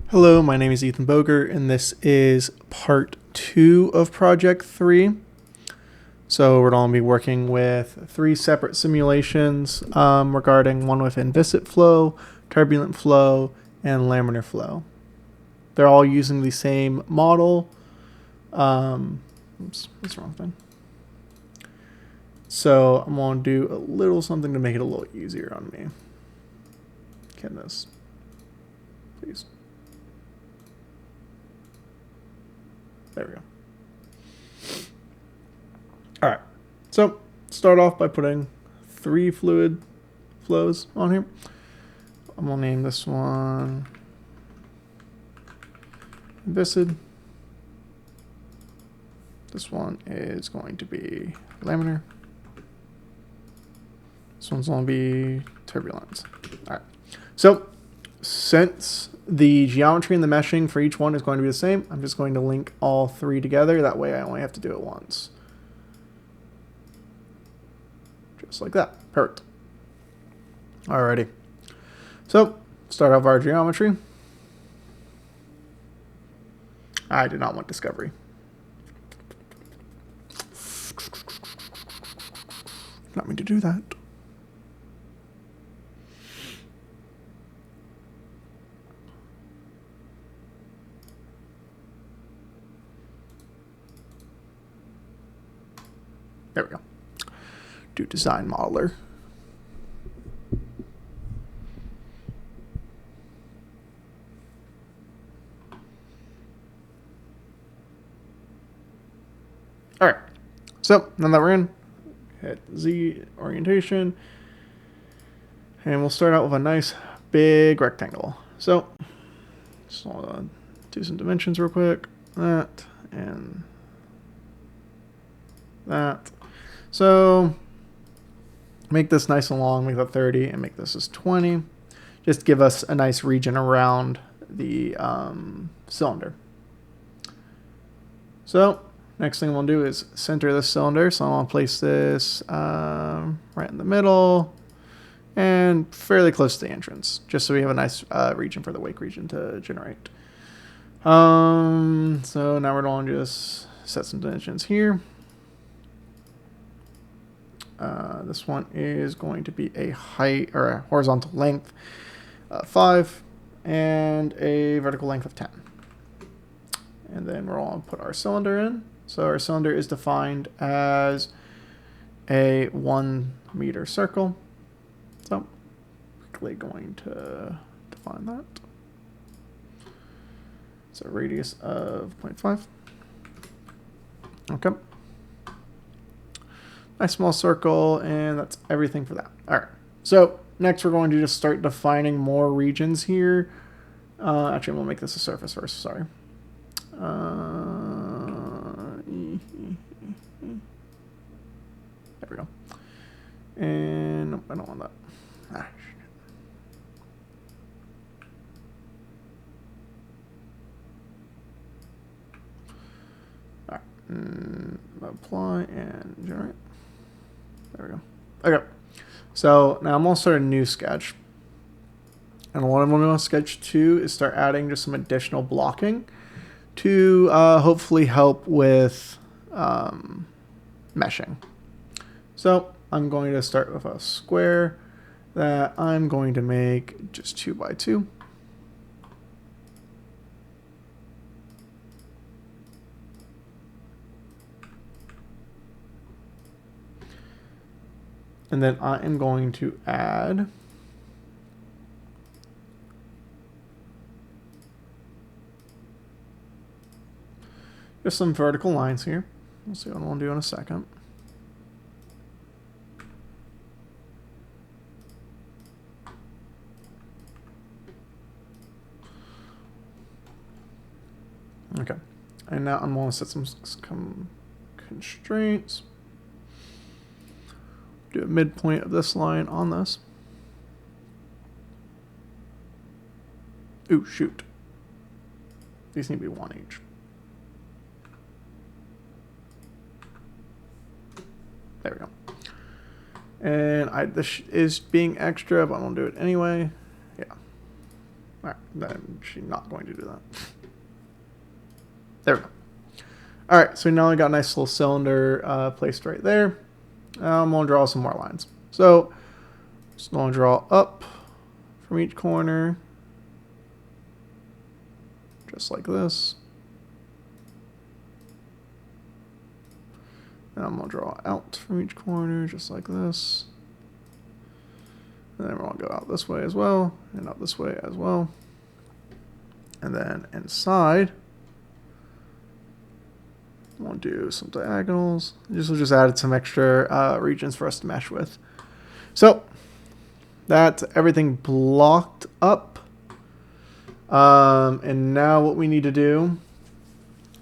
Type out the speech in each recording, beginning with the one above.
Hello, my name is Ethan Boger, and this is part 2 of Project 3. So we're going to be working with 3 separate simulations regarding one with inviscid flow, turbulent flow, and laminar flow. They're all using the same model. Oops, what's the wrong thing? So I'm going to do a little something to make it a little easier on me. Can this, please? There we go. All right, so start off by putting 3 fluid flows on here. I'm gonna name this one Inviscid. This one is going to be laminar. This one's gonna be turbulent. All right, so since the geometry and the meshing for each one is going to be the same, I'm just going to link all 3 together. That way I only have to do it once. Just like that. Perfect. Alrighty. So, start off our geometry. I did not want discovery. Not mean to do that. There we go. Do design modeler. All right. So now that we're in, hit Z orientation, and we'll start out with a nice big rectangle. So just want to do some dimensions real quick. That and that. So make this nice and long, make that 30, and make this as 20. Just give us a nice region around the cylinder. So next thing we'll do is center this cylinder. So I'm going to place this right in the middle and fairly close to the entrance, just so we have a nice region for the wake region to generate. So now we're going to just set some dimensions here. This one is going to be a height or a horizontal length 5 and a vertical length of 10. And then we're going to put our cylinder in. So our cylinder is defined as a 1 meter circle. So quickly going to define that. It's a radius of 0.5. Okay. Nice small circle, and that's everything for that. All right. So next we're going to just start defining more regions here. Actually, I'm going to make this a surface first. Sorry. There we go. And nope, I don't want that. Ah, all right. Apply and generate. There we go. Okay. So now I'm going to start a new sketch. And what I'm going to sketch 2 is start adding just some additional blocking to hopefully help with meshing. So I'm going to start with a square that I'm going to make just 2 by 2. And then I am going to add just some vertical lines here. We'll see what I want to do in a second. Okay. And now I'm going to set some constraints. Do a midpoint of this line on this. Ooh, shoot. These need to be 1 each. There we go. And this is being extra, but I'm going to do it anyway. Yeah. Alright, then she's not going to do that. There we go. Alright, so now I got a nice little cylinder placed right there. I'm going to draw some more lines. So, just going to draw up from each corner. Just like this. And I'm going to draw out from each corner, just like this. And then we're going to go out this way as well, and out this way as well. And then inside, I'm going to do some diagonals. This will just add some extra regions for us to mesh with. So, that's everything blocked up. And now what we need to do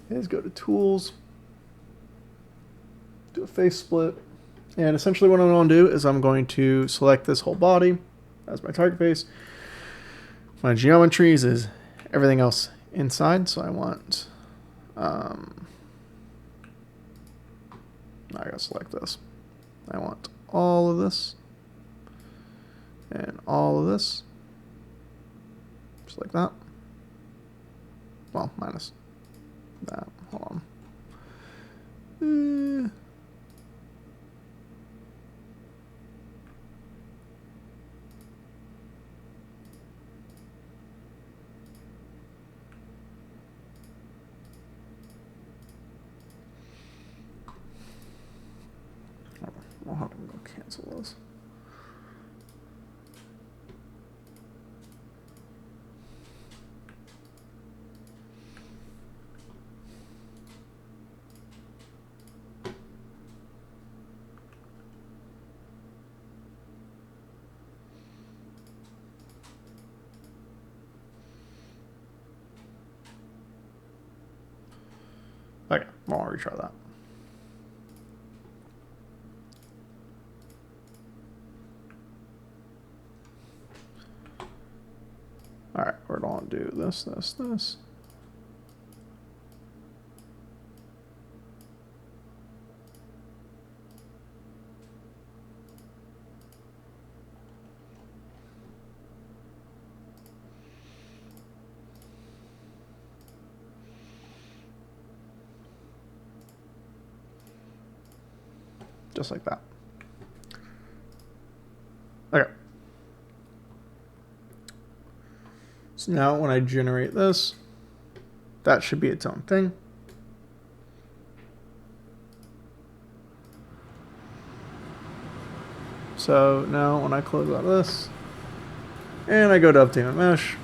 is go to Tools, do a face split, and essentially what I'm going to do is I'm going to select this whole body as my target face. My geometries is everything else inside, so I want I gotta select this. I want all of this and all of this, just like that. Well, minus that. Hold on. I'll have to go cancel those. Okay, I'll retry that. Alright, we're going to do this, this, this. Just like that. Okay. So now when I generate this, that should be its own thing. So now when I close out of this, and I go to Update and Mesh,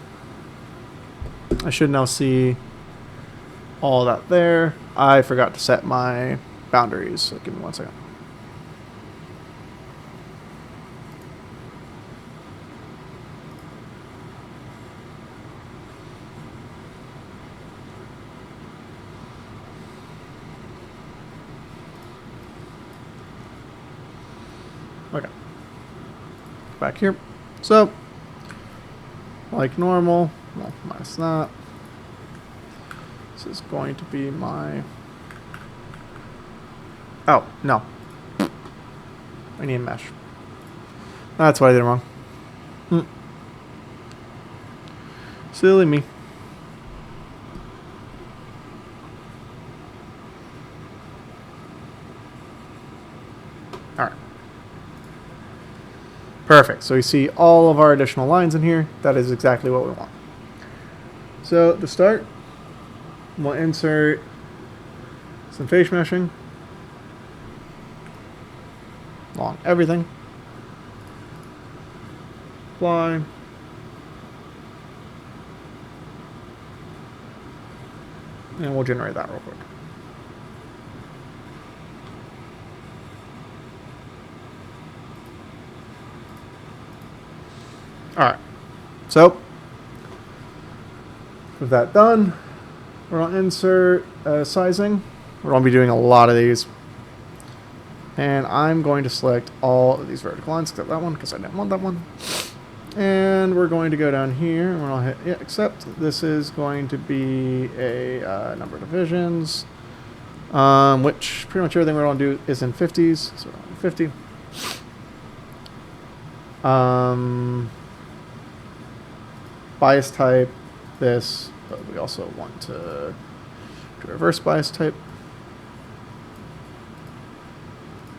I should now see all that there. I forgot to set my boundaries, so give me 1 second. Okay. Back here. So, like normal, well, minus that. This is going to be my... Oh, no. I need a mesh. That's what I did wrong. Silly me. Alright. Perfect. So we see all of our additional lines in here. That is exactly what we want. So to start, we'll insert some face meshing along everything. Apply. And we'll generate that real quick. Alright, so with that done, we're going to insert sizing. We're going to be doing a lot of these. And I'm going to select all of these vertical lines except that one because I didn't want that one. And we're going to go down here and we're going to hit yeah, accept. This is going to be a number of divisions, which pretty much everything we're going to do is in 50s. So we're going to 50. bias type this, but we also want to do a reverse bias type.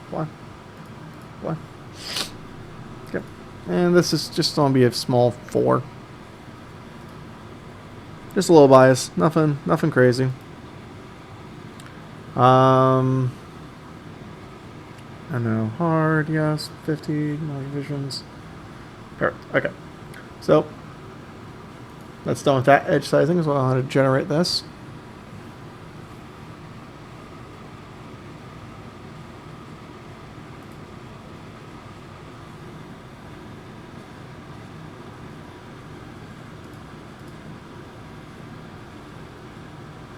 Apply. Apply. Okay. And this is just going to be a small 4. Just a little bias. Nothing crazy. I know. Hard, yes. 50, no divisions. Perfect. Okay. So, that's done with that edge sizing as well. How to generate this.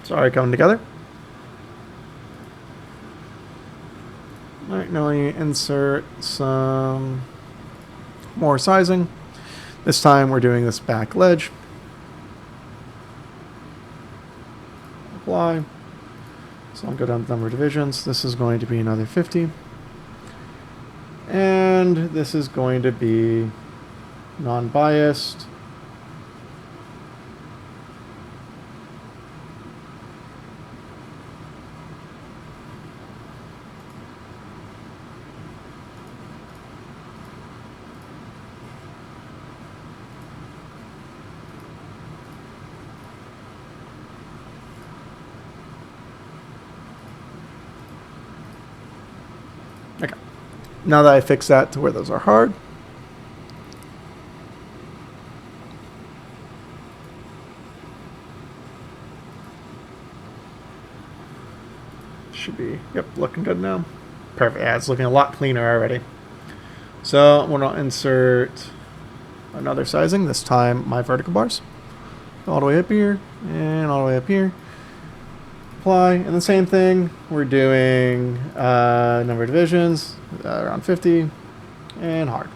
Sorry, coming together. Alright, now we insert some more sizing. This time we're doing this back ledge. Apply. So I'll go down the number of divisions. This is going to be another 50. And this is going to be non-biased. Okay. Now that I fix that to where those are hard, should be, yep, looking good now. Perfect. Yeah, it's looking a lot cleaner already. So I'm going to insert another sizing, this time my vertical bars. All the way up here and all the way up here. Apply, and the same thing, we're doing number of divisions, around 50, and hard.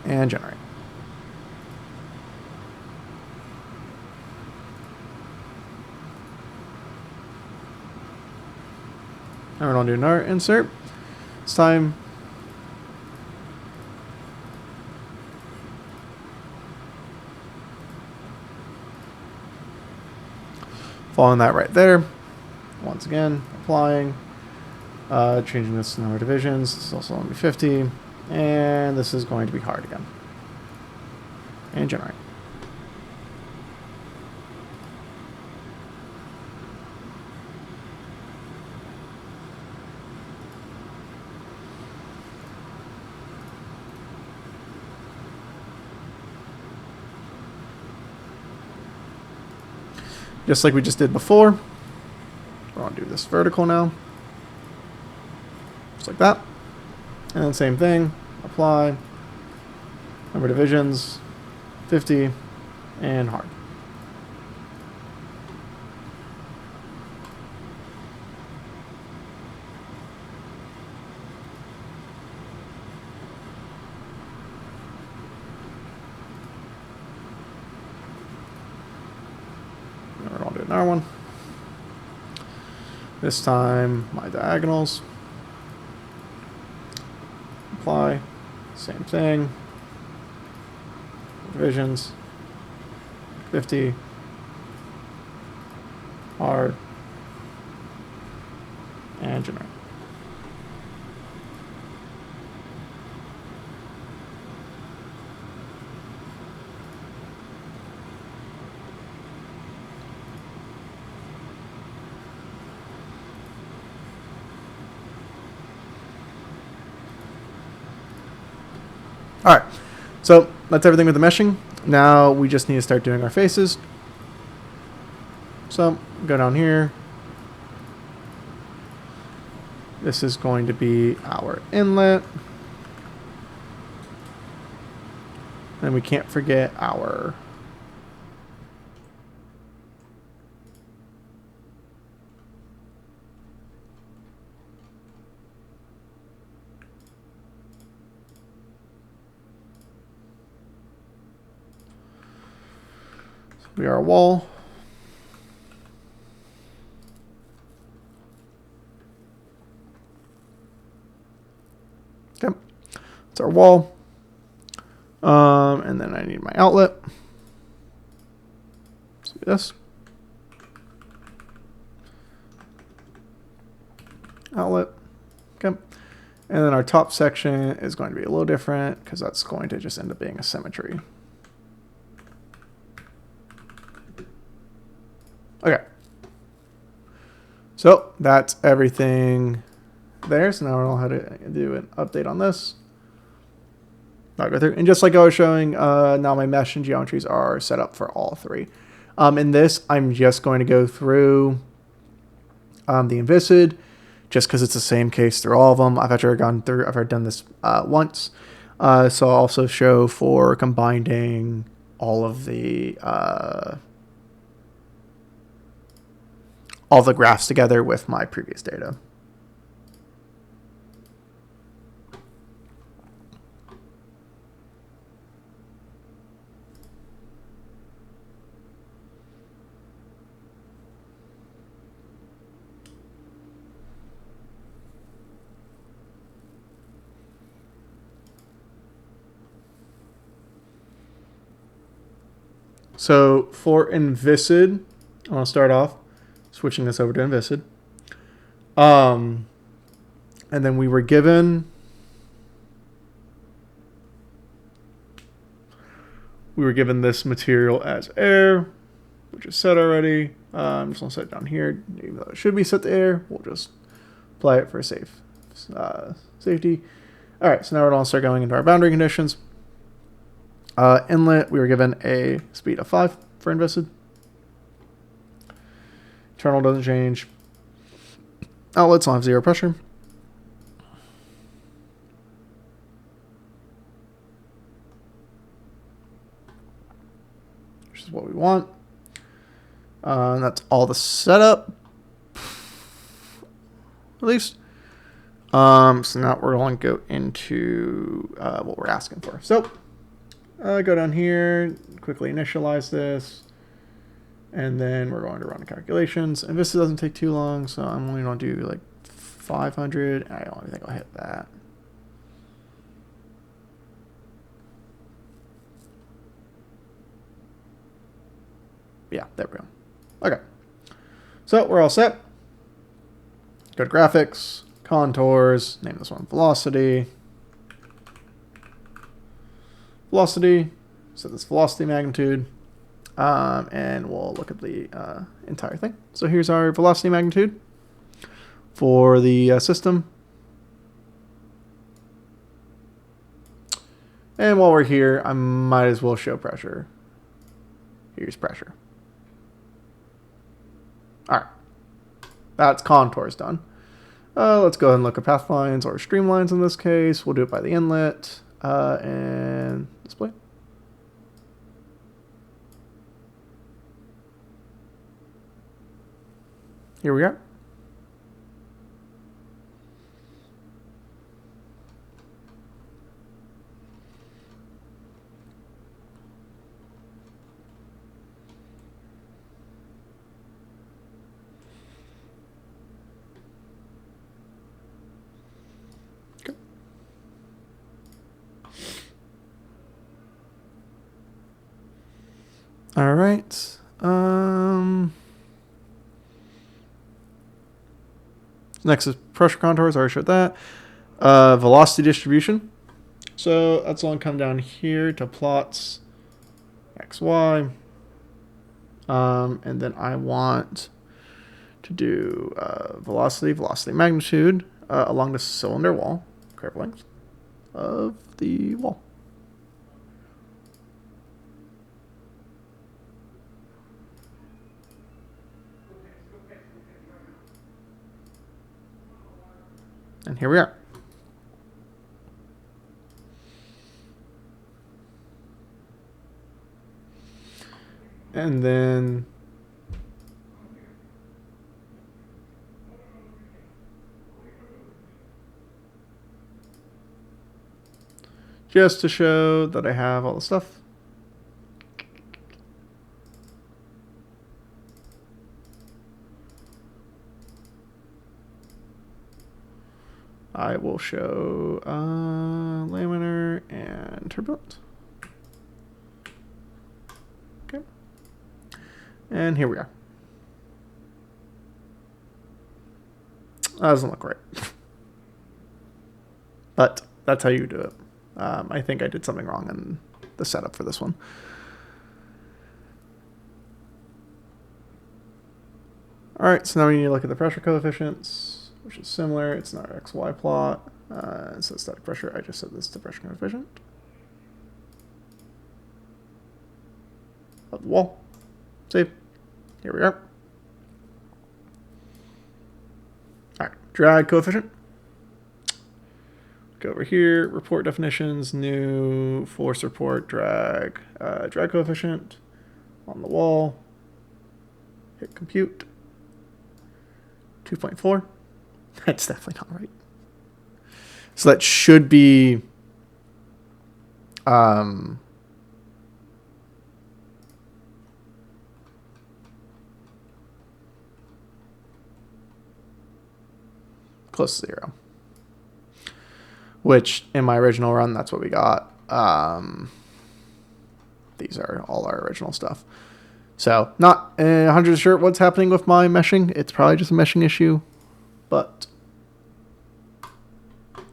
And generate. Now we're going to do another insert. This time, following that right there. Once again, applying, changing this to number of divisions. This is also going to be 50, and this is going to be hard again. And generate. Just like we just did before, we're going to do this vertical now. Just like that. And then same thing, apply, number of divisions, 50, and hard. And we're going to do another one. This time, my diagonals. Apply, same thing. Divisions, 50, hard, and generate. All right, so that's everything with the meshing. Now we just need to start doing our faces. So go down here. This is going to be our inlet. And we can't forget our we are a wall. Okay, it's our wall. And then I need my outlet. Let's do this. Outlet. Okay. And then our top section is going to be a little different because that's going to just end up being a symmetry. Okay. So that's everything there. So now we'll know how to do an update on this. I'll go through. And just like I was showing, now my mesh and geometries are set up for all three. In this, I'm just going to go through the Inviscid, just because it's the same case through all of them. I've actually done this once. So I'll also show for combining all the graphs together with my previous data. So for Inviscid, I want to start off switching this over to Inviscid. And then we were given this material as air, which is set already. I'm just going to set it down here. Even though it should be set to air, we'll just apply it for safety. All right, so now we're going to start going into our boundary conditions. Inlet, we were given a speed of 5 for Inviscid. Internal doesn't change. Outlets will have 0 pressure. Which is what we want. And that's all the setup. At least. So now we're going to go into what we're asking for. So go down here, quickly initialize this, and then we're going to run the calculations. And this doesn't take too long, so I'm only going to do like 500. I don't think I'll hit that. Yeah, there we go. Okay. So we're all set. Go to graphics, contours, name this one velocity. Set this velocity magnitude, and we'll look at the entire thing. So here's our velocity magnitude for the system. And while we're here, I might as well show pressure. Here's pressure. All right, that's contours done. Let's go ahead and look at path lines or streamlines in this case. We'll do it by the inlet and display. Here we are. Okay. All right. Next is pressure contours. I already showed that. Velocity distribution. So that's all come down here to plots x, y. And then I want to do velocity magnitude along the cylinder wall, curve length of the wall. And here we are. And then just to show that I have all the stuff, I will show laminar and turbulent. And here we are. That doesn't look right. But that's how you do it. I think I did something wrong in the setup for this one. All right, so now we need to look at the pressure coefficients, which is similar. It's not our XY plot. So static pressure, I just said this is the pressure coefficient of the wall. Save. Here we are. All right, drag coefficient. Go over here, report definitions, new force report, drag, drag coefficient on the wall. Hit compute. 2.4. That's definitely not right. So that should be close to 0. Which, in my original run, that's what we got. These are all our original stuff. So, not 100% sure what's happening with my meshing. It's probably just a meshing issue. But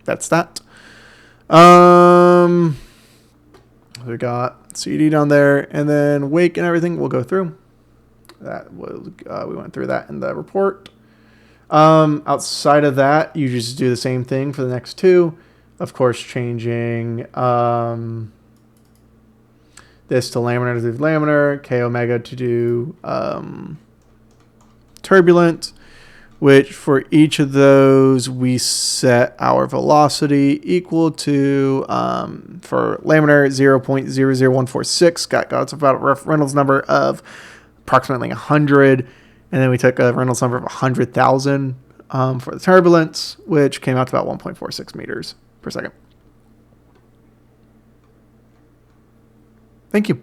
that's that. We got CD down there. And then wake and everything we'll go through. That was, we went through that in the report. Outside of that, you just do the same thing for the next two. Of course, changing this to laminar to laminar, K omega to do turbulent, which for each of those we set our velocity equal to, for laminar, 0.00146, got it's about a Reynolds number of approximately 100, and then we took a Reynolds number of 100,000 for the turbulence, which came out to about 1.46 meters per second. Thank you.